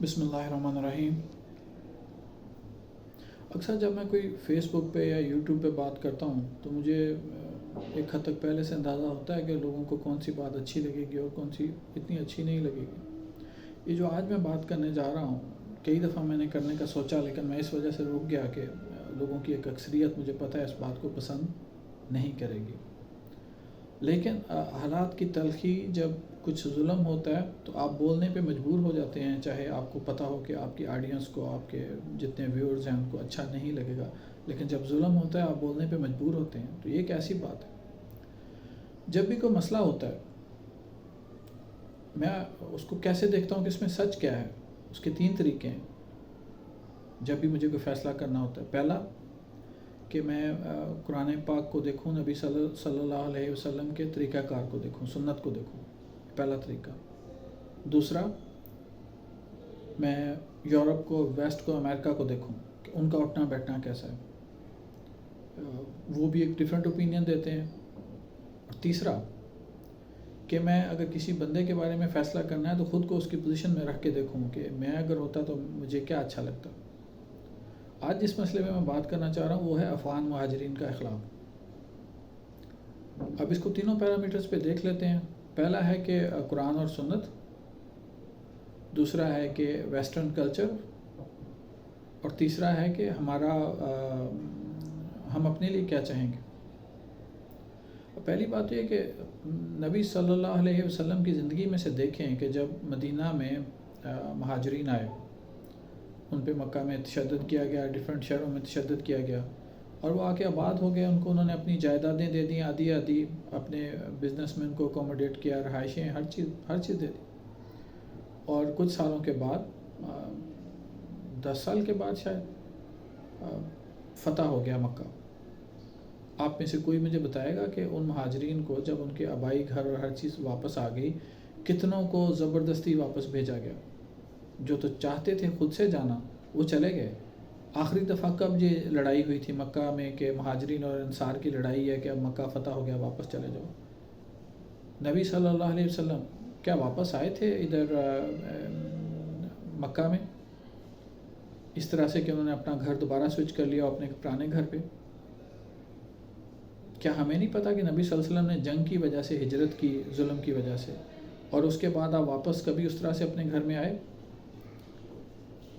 बिस्मिल्लाहिर्रहमानिर्रहीम। अक्सर जब मैं कोई फ़ेसबुक पे या यूट्यूब पे बात करता हूँ तो मुझे एक हद तक पहले से अंदाज़ा होता है कि लोगों को कौन सी बात अच्छी लगेगी और कौन सी इतनी अच्छी नहीं लगेगी। ये जो आज मैं बात करने जा रहा हूँ, कई दफ़ा मैंने करने का सोचा, लेकिन मैं इस वजह से रुक गया कि लोगों की एक अक्सरियत मुझे पता है इस बात को पसंद नहीं करेगी। लेकिन हालात की तलखी, जब कुछ जुल्म होता है तो आप बोलने पे मजबूर हो जाते हैं, चाहे आपको पता हो कि आपकी ऑडियंस को, आपके जितने व्यूअर्स हैं उनको अच्छा नहीं लगेगा, लेकिन जब जुल्म होता है आप बोलने पे मजबूर होते हैं। तो ये एक ऐसी बात है, जब भी कोई मसला होता है मैं उसको कैसे देखता हूँ कि इसमें सच क्या है। उसके 3 तरीके हैं जब भी मुझे कोई फ़ैसला करना होता है। पहला कि मैं कुरान पाक को देखूँ, नबी सल्लल्लाहु अलैहि वसल्लम के तरीक़ाकार को देखूँ, सुन्नत को देखूँ, पहला तरीका। दूसरा, मैं यूरोप को, वेस्ट को, अमेरिका को देखूँ कि उनका उठना बैठना कैसा है, वो भी एक डिफरेंट ओपिनियन देते हैं। और तीसरा कि मैं अगर किसी बंदे के बारे में फ़ैसला करना है तो ख़ुद को उसकी पोजीशन में रख के देखूँ कि मैं अगर होता तो मुझे क्या अच्छा लगता। आज जिस मसले में मैं बात करना चाह रहा हूँ वो है अफ़गान मुहाजिरीन का इख़लाक़। अब इसको तीनों पैरामीटर्स पे देख लेते हैं। पहला है कि कुरान और सुन्नत, दूसरा है कि वेस्टर्न कल्चर, और तीसरा है कि हम अपने लिए क्या चाहेंगे। पहली बात यह कि नबी सल्लल्लाहु अलैहि वसल्लम की ज़िंदगी में से देखें कि जब मदीना में मुहाजिरीन आए, उन पे मक्का में तशद्दुद किया गया, डिफरेंट शहरों में तशद्दुद किया गया, और वो आके आबाद हो गए। उनको उन्होंने अपनी जायदादें दे दी, आधी आधी, अपने बिजनेसमैन को अकोमोडेट किया, रहायशें, हर चीज़ दे दी। और कुछ सालों के बाद, 10 साल के बाद शायद, फ़तह हो गया मक्का। आप में से कोई मुझे बताएगा कि उन मुहाजिरीन को जब उनके आबाई घर और हर चीज़ वापस आ गई, कितनों को ज़बरदस्ती वापस भेजा गया। जो तो चाहते थे खुद से जाना वो चले गए। आखिरी दफ़ा कब ये लड़ाई हुई थी मक्का में कि मुहाजिरीन और अंसार की लड़ाई है कि अब मक्का फ़तह हो गया, वापस चले जाओ। नबी सल्लल्लाहु अलैहि वसल्लम क्या वापस आए थे इधर मक्का में इस तरह से कि उन्होंने अपना घर दोबारा स्विच कर लिया अपने पुराने घर पे? क्या हमें नहीं पता कि नबी सल्लल्लाहु अलैहि वसल्लम ने जंग की वजह से हिजरत की, जुल्म की वजह से, और उसके बाद आप वापस कभी उस तरह से अपने घर में आए?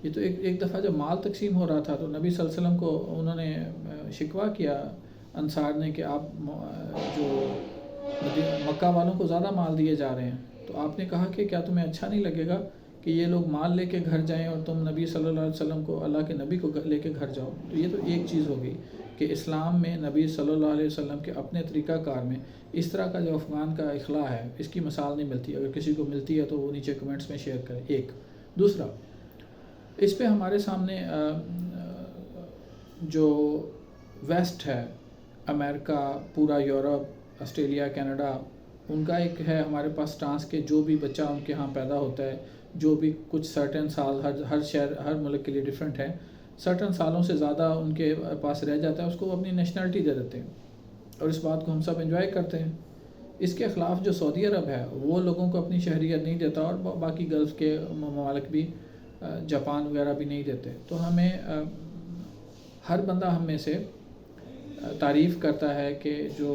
ये तो एक दफ़ा जब माल तकसीम हो रहा था तो नबी सल्लल्लाहु अलैहि वसल्लम को उन्होंने शिकवा किया अंसार ने कि आप जो मक्का वालों को ज़्यादा माल दिए जा रहे हैं। तो आपने कहा कि क्या तुम्हें अच्छा नहीं लगेगा कि ये लोग माल लेके घर जाएं और तुम नबी सल्लल्लाहु अलैहि वसल्लम को, अल्लाह के नबी को लेके घर जाओ। तो ये तो एक चीज़ हो गई कि इस्लाम में नबी सल्लल्लाहु अलैहि वसल्लम के अपने तरीक़ाकार में इस तरह का जो अफ़गान का इख़ला है, इसकी मिसाल नहीं मिलती। अगर किसी को मिलती है तो वो नीचे कमेंट्स में शेयर करें। एक दूसरा, इस पे हमारे सामने जो वेस्ट है, अमेरिका, पूरा यूरोप, ऑस्ट्रेलिया, कनाडा, उनका एक है हमारे पास स्टांस के जो भी बच्चा उनके यहाँ पैदा होता है, जो भी कुछ सर्टेन साल, हर शहर, हर मुल्क के लिए डिफरेंट है, सर्टेन सालों से ज़्यादा उनके पास रह जाता है, उसको अपनी नेशनलिटी दे देते हैं और इस बात को हम सब एंजॉय करते हैं। इसके ख़िलाफ़ जो सऊदी अरब है वो लोगों को अपनी शहरियत नहीं देता, और बाकी गल्फ़ के ममालिक भी, जापान वगैरह भी नहीं देते। तो हमें हर बंदा हम में से तारीफ़ करता है कि जो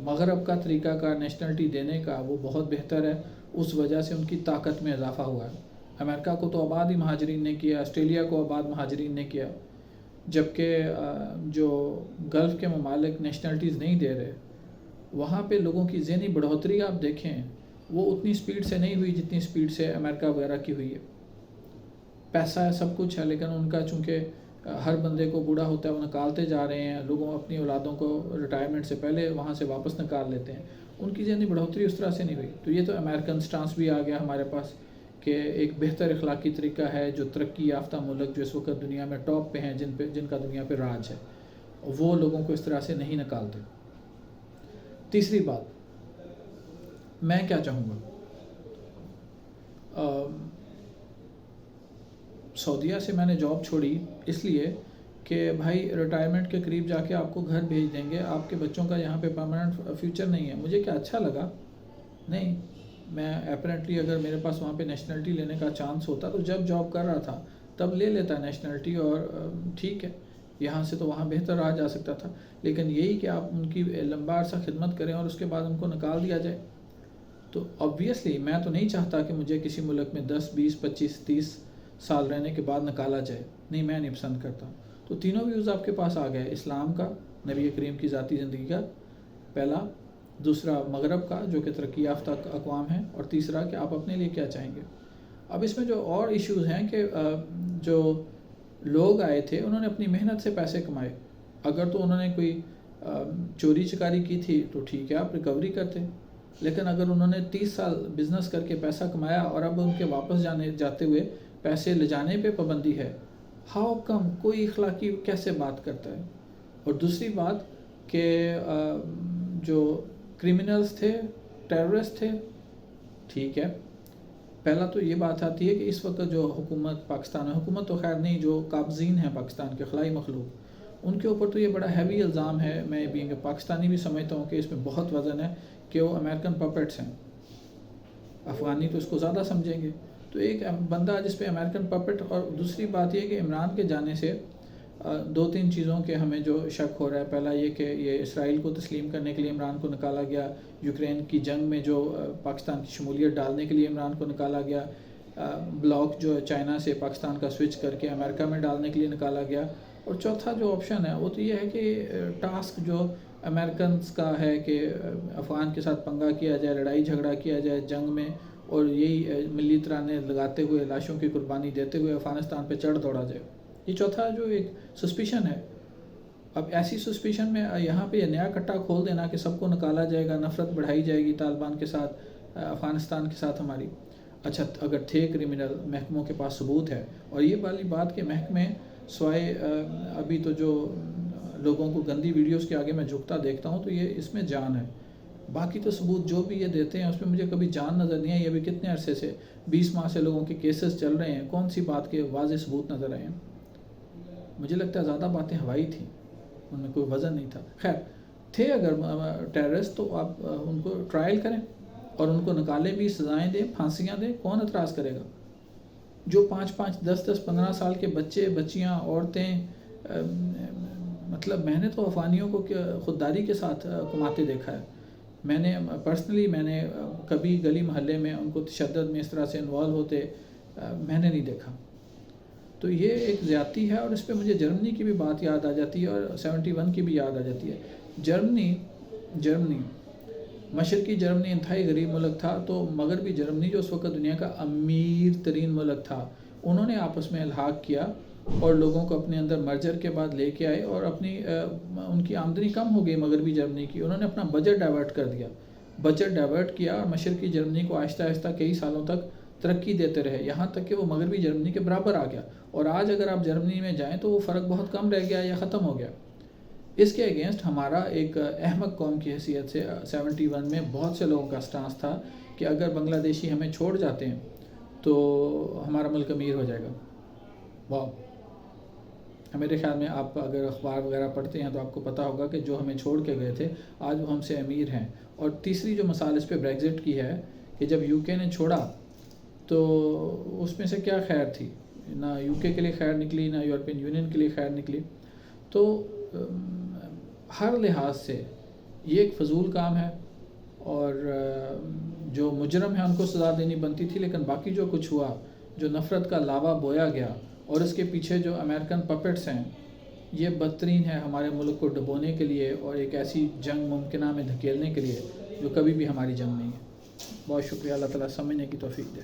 मगरब का तरीक़ाकार नेशनलिटी देने का वो बहुत बेहतर है, उस वजह से उनकी ताकत में इजाफ़ा हुआ है। अमेरिका को तो आबाद ही महाजरीन ने किया, ऑस्ट्रेलिया को आबाद महाजरीन ने किया, जबकि जो गल्फ़ के ममालिक नेशनलिटीज़ नहीं दे रहे, वहाँ पे लोगों की ज़हनी बढ़ोतरी आप देखें वो उतनी स्पीड से नहीं हुई जितनी स्पीड से अमेरिका वगैरह की हुई है। पैसा है, सब कुछ है, लेकिन उनका चूँकि हर बंदे को बूढ़ा होता है वो निकालते जा रहे हैं, लोगों अपनी औलादों को रिटायरमेंट से पहले वहाँ से वापस निकाल लेते हैं, उनकी ज़हनी बढ़ोतरी उस तरह से नहीं हुई। तो ये तो अमेरिकन स्टांस भी आ गया हमारे पास कि एक बेहतर अखलाकी तरीका है, जो तरक्की याफ्ता मुल्क जो इस वक्त दुनिया में टॉप पे हैं, जिनका दुनिया पे राज है, वो लोगों को इस तरह से नहीं निकालते। तीसरी बात, मैं क्या चाहूँगा, सऊदीया से मैंने जॉब छोड़ी इसलिए कि भाई रिटायरमेंट के करीब जाके आपको घर भेज देंगे, आपके बच्चों का यहाँ पे परमानेंट फ्यूचर नहीं है। मुझे क्या अच्छा लगा? नहीं, میں اپرینٹلی اگر میرے پاس وہاں پہ نیشنلٹی لینے کا چانس ہوتا تو جب جاب کر رہا تھا تب لے لیتا نیشنلٹی، اور ٹھیک ہے یہاں سے تو وہاں بہتر رہا جا سکتا تھا. لیکن یہی کہ آپ ان کی لمبا عرصہ خدمت کریں اور اس کے بعد ان کو نکال دیا جائے، تو آبویسلی میں تو نہیں چاہتا کہ مجھے کسی ملک میں 10 20 25 30 سال رہنے کے بعد نکالا جائے. نہیں، میں نہیں پسند کرتا. تو تینوں ویوز آپ کے پاس آ گئے، اسلام کا، نبی کریم کی ذاتی زندگی کا پہلا، دوسرا مغرب کا جو کہ ترقی یافتہ اقوام ہیں، اور تیسرا کہ آپ اپنے لیے کیا چاہیں گے. اب اس میں جو اور ایشوز ہیں کہ جو لوگ آئے تھے انہوں نے اپنی محنت سے پیسے کمائے. اگر تو انہوں نے کوئی چوری چکاری کی تھی تو ٹھیک ہے، آپ ریکوری کرتے. لیکن اگر انہوں نے 30 سال بزنس کر کے پیسہ کمایا اور اب ان کے واپس جاتے ہوئے پیسے لے جانے پہ پابندی ہے، ہاؤ کم؟ کوئی اخلاقی کیسے بات کرتا ہے؟ اور دوسری بات کہ جو کرمنلز تھے، ٹیررسٹ تھے، ٹھیک ہے، پہلا تو یہ بات آتی ہے کہ اس وقت جو حکومت پاکستان ہے، حکومت تو خیر نہیں، جو قابضین ہیں پاکستان کے خلائی مخلوق، ان کے اوپر تو یہ بڑا ہیوی الزام ہے. میں بینگ پاکستانی بھی سمجھتا ہوں کہ اس میں بہت وزن ہے کہ وہ امریکن پپٹس ہیں. افغانی تو اس کو زیادہ سمجھیں گے. تو ایک بندہ جس پہ امریکن پپٹ، اور دوسری بات یہ کہ عمران کے جانے سے 2-3 چیزوں کے ہمیں جو شک ہو رہا ہے. پہلا یہ کہ یہ اسرائیل کو تسلیم کرنے کے لیے عمران کو نکالا گیا، یوکرین کی جنگ میں جو پاکستان کی شمولیت ڈالنے کے لیے عمران کو نکالا گیا، بلاک جو چائنا سے پاکستان کا سوئچ کر کے امریکہ میں ڈالنے کے لیے نکالا گیا. اور چوتھا جو آپشن ہے وہ تو یہ ہے کہ ٹاسک جو امریکنز کا ہے کہ افغان کے ساتھ پنگا کیا جائے، لڑائی جھگڑا کیا جائے جنگ میں، اور یہی ملی ترانے لگاتے ہوئے، لاشوں کی قربانی دیتے ہوئے افغانستان پہ چڑھ دوڑا جائے. یہ چوتھا جو ایک سسپیشن ہے. اب ایسی سسپیشن میں یہاں پہ یہ نیا کٹا کھول دینا کہ سب کو نکالا جائے گا، نفرت بڑھائی جائے گی طالبان کے ساتھ، افغانستان کے ساتھ ہماری. اچھا اگر تھے کرمنل، محکموں کے پاس ثبوت ہے. اور یہ والی بات کہ محکمے سوائے ابھی تو جو لوگوں کو گندی ویڈیوز کے آگے میں جھکتا دیکھتا ہوں تو یہ اس میں جان ہے. باقی تو ثبوت جو بھی یہ دیتے ہیں اس میں مجھے کبھی جان نظر نہیں ہے. یہ بھی کتنے عرصے سے 20 ماہ سے لوگوں کے کیسز چل رہے ہیں، کون سی بات کے واضح ثبوت نظر آئے ہیں؟ مجھے لگتا ہے زیادہ باتیں ہوائی تھیں، ان میں کوئی وزن نہیں تھا. خیر تھے اگر ٹیررسٹ تو آپ ان کو ٹرائل کریں اور ان کو نکالیں بھی، سزائیں دیں، پھانسیاں دیں. کون اعتراض کرے گا؟ جو 5-5 10-10 15 سال کے بچے بچیاں عورتیں، مطلب میں نے تو افغانیوں کو خودداری کے ساتھ کماتے دیکھا ہے. میں نے پرسنلی کبھی گلی محلے میں ان کو تشدد میں اس طرح سے انوالو ہوتے میں نے نہیں دیکھا. تو یہ ایک زیادتی ہے. اور اس پہ مجھے جرمنی کی بھی بات یاد آ جاتی ہے، اور 71 کی بھی یاد آ جاتی ہے. جرمنی مشرقی جرمنی انتہائی غریب ملک تھا، تو مغربی جرمنی جو اس وقت دنیا کا امیر ترین ملک تھا، انہوں نے آپس میں الحاق کیا اور لوگوں کو اپنے اندر مرجر کے بعد لے کے آئے، اور ان کی آمدنی کم ہو گئی مغربی جرمنی کی. انہوں نے اپنا بجٹ ڈائیورٹ کیا اور مشرقی جرمنی کو آہستہ آہستہ کئی سالوں تک ترقی دیتے رہے، یہاں تک کہ وہ مغربی جرمنی کے برابر آ گیا. اور آج اگر آپ جرمنی میں جائیں تو وہ فرق بہت کم رہ گیا یا ختم ہو گیا. اس کے اگینسٹ ہمارا ایک احمق قوم کی حیثیت سے 71 میں بہت سے لوگوں کا سٹانس تھا کہ اگر بنگلہ دیشی ہمیں چھوڑ جاتے ہیں تو ہمارا ملک امیر ہو جائے گا. واو! میرے خیال میں آپ اگر اخبار وغیرہ پڑھتے ہیں تو آپ کو پتہ ہوگا کہ جو ہمیں چھوڑ کے گئے تھے آج وہ ہم سے امیر ہیں. اور تیسری جو مثال اس پہ بریگزٹ کی ہے کہ جب یو کے نے چھوڑا تو اس میں سے کیا خیر تھی؟ نہ یو کے لیے خیر نکلی، نہ یورپین یونین کے لیے خیر نکلی. تو ہر لحاظ سے یہ ایک فضول کام ہے، اور جو مجرم ہیں ان کو سزا دینی بنتی تھی. لیکن باقی جو کچھ ہوا، جو نفرت کا لاوا بویا گیا، اور اس کے پیچھے جو امریکن پپٹس ہیں، یہ بدترین ہے ہمارے ملک کو ڈبونے کے لیے اور ایک ایسی جنگ ممکنہ میں دھکیلنے کے لیے جو کبھی بھی ہماری جنگ نہیں ہے. بہت شکریہ. اللہ تعالیٰ سمجھنے کی توفیق دے.